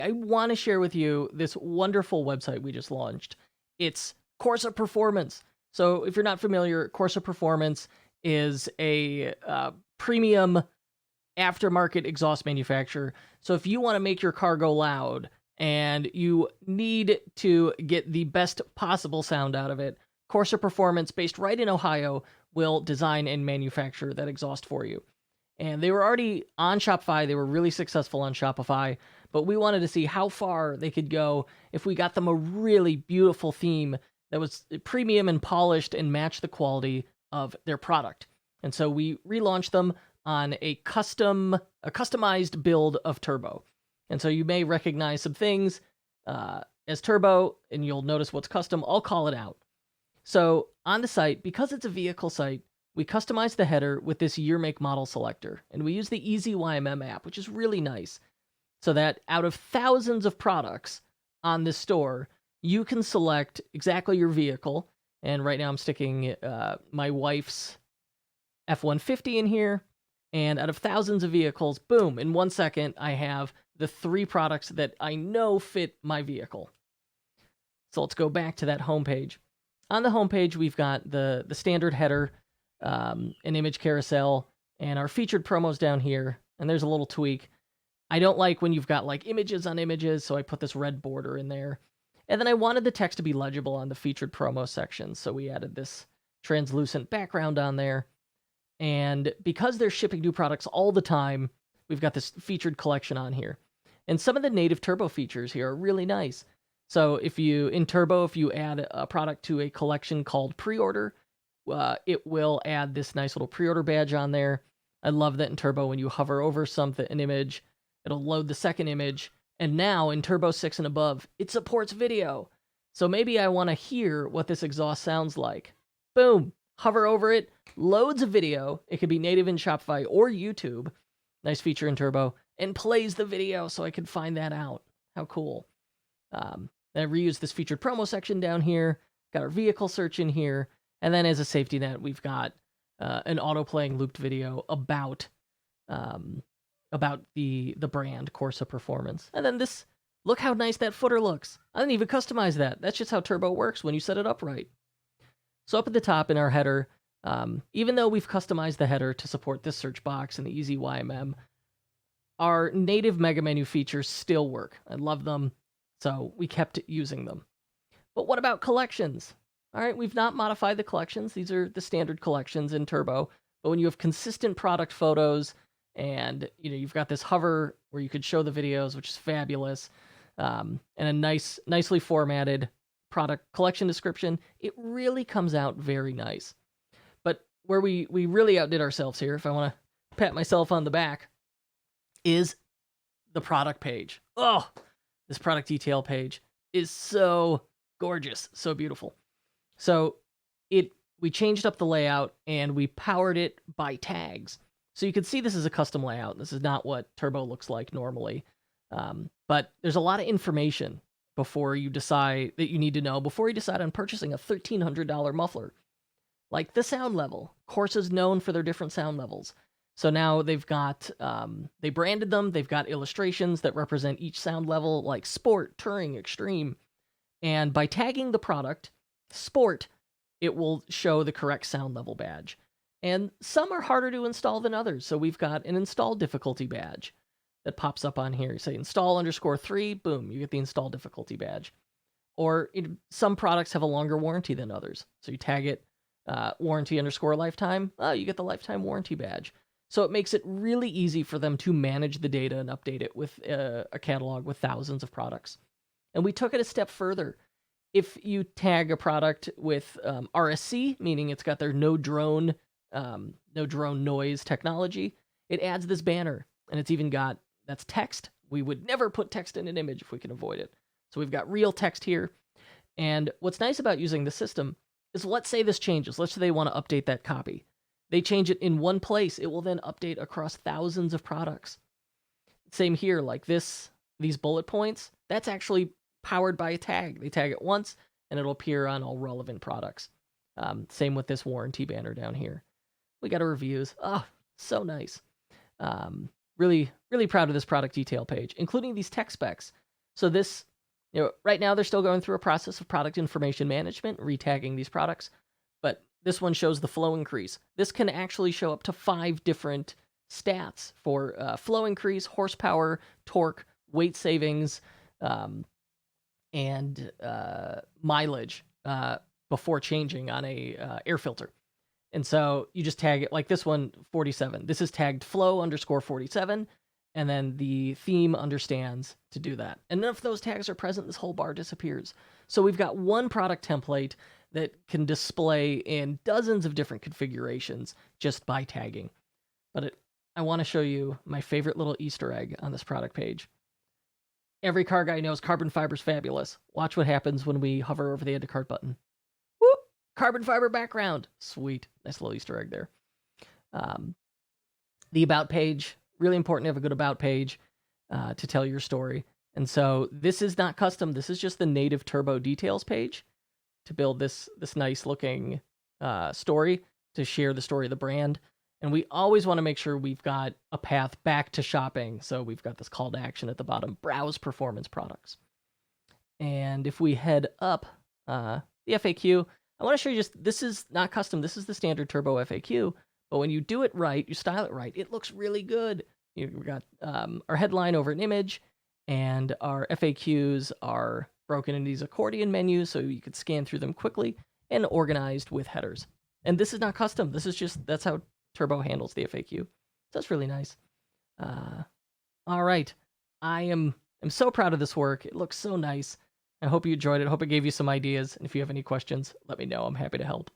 I want to share with you this wonderful website we just launched. It's CORSA Performance. So if you're not familiar, CORSA Performance is a premium aftermarket exhaust manufacturer. So if you want to make your car go loud and you need to get the best possible sound out of it, CORSA Performance, based right in Ohio, will design and manufacture that exhaust for you. And they were already on Shopify. They were really successful on Shopify, but we wanted to see how far they could go if we got them a really beautiful theme that was premium and polished and matched the quality of their product. And so we relaunched them on a customized build of Turbo. And so you may recognize some things as Turbo, and you'll notice what's custom. I'll call it out. So on the site, because it's a vehicle site, we customized the header with this year, make, model selector, and we use the Easy YMM app, which is really nice, so that out of thousands of products on this store, you can select exactly your vehicle. And right now I'm sticking my wife's F-150 in here, and out of thousands of vehicles, boom, in 1 second, I have the 3 products that I know fit my vehicle. So let's go back to that homepage. On the homepage, we've got the standard header, an image carousel, and our featured promos down here. And there's a little tweak. I don't like when you've got like images on images, so I put this red border in there. And then I wanted the text to be legible on the featured promo section, so we added this translucent background on there. And because they're shipping new products all the time, we've got this featured collection on here. And some of the native Turbo features here are really nice. So in Turbo, if you add a product to a collection called pre-order, it will add this nice little pre-order badge on there. I love that in Turbo, when you hover over an image, it'll load the second image. And now in Turbo 6 and above, it supports video. So maybe I want to hear what this exhaust sounds like. Boom, hover over it, loads a video. It could be native in Shopify or YouTube. Nice feature in Turbo. And plays the video so I can find that out. How cool. I reused this featured promo section down here. Got our vehicle search in here. And then as a safety net, we've got an auto-playing looped video about the brand CORSA Performance. And then look how nice that footer looks. I didn't even customize that. That's just how Turbo works when you set it up right. So up at the top in our header, even though we've customized the header to support this search box and the Easy YMM, our native mega menu features still work. I love them, so we kept using them. But what about collections? All right, we've not modified the collections. These are the standard collections in Turbo. But when you have consistent product photos and you've got this hover where you could show the videos, which is fabulous, and a nicely formatted product collection description, it really comes out very nice. But where we really outdid ourselves here, if I want to pat myself on the back, is the product page. Oh, this product detail page is so gorgeous, so beautiful. So we changed up the layout and we powered it by tags. So you can see this is a custom layout. This is not what Turbo looks like normally. But there's a lot of information before you decide that you need to know before you decide on purchasing a $1,300 muffler. Like the sound level. Corsa's known for their different sound levels. So now they've got, they branded them. They've got illustrations that represent each sound level, like Sport, Touring, Extreme. And by tagging the product, Sport, it will show the correct sound level badge. And some are harder to install than others. So we've got an install difficulty badge that pops up on here. You say install _3, boom, you get the install difficulty badge. Or some products have a longer warranty than others. So you tag it warranty _lifetime, you get the lifetime warranty badge. So it makes it really easy for them to manage the data and update it with a catalog with thousands of products. And we took it a step further. If you tag a product with RSC, meaning it's got their no drone noise technology, it adds this banner, and it's even got, that's text. We would never put text in an image if we can avoid it. So we've got real text here. And what's nice about using the system is, let's say this changes. Let's say they want to update that copy. They change it in one place. It will then update across thousands of products. Same here, like these bullet points, that's actually powered by a tag. They tag it once, and it'll appear on all relevant products. Same with this warranty banner down here. We got our reviews. Oh, so nice. Really, really proud of this product detail page, including these tech specs. So this, right now they're still going through a process of product information management, retagging these products, but this one shows the flow increase. This can actually show up to 5 different stats for flow increase, horsepower, torque, weight savings, and mileage before changing on a air filter. And so you just tag it like this one, 47. This is tagged flow_47, and then the theme understands to do that. And if those tags are present, this whole bar disappears. So we've got one product template that can display in dozens of different configurations just by tagging. But I want to show you my favorite little Easter egg on this product page. Every car guy knows carbon fiber's fabulous. Watch what happens when we hover over the add to cart button. Whoop! Carbon fiber background. Sweet. Nice little Easter egg there. The about page. Really important to have a good about page to tell your story. And so this is not custom. This is just the native turbo details page to build this nice looking story, to share the story of the brand. And we always want to make sure we've got a path back to shopping. So we've got this call to action at the bottom, browse performance products. And if we head up the FAQ, I want to show you this is not custom. This is the standard turbo FAQ. But when you do it right, you style it right, it looks really good. We've got our headline over an image, and our FAQs are broken into these accordion menus so you could scan through them quickly and organized with headers. And this is not custom. This is just, that's how Turbo handles the FAQ. So that's really nice. All right. I'm so proud of this work. It looks so nice. I hope you enjoyed it. I hope it gave you some ideas. And if you have any questions, let me know. I'm happy to help.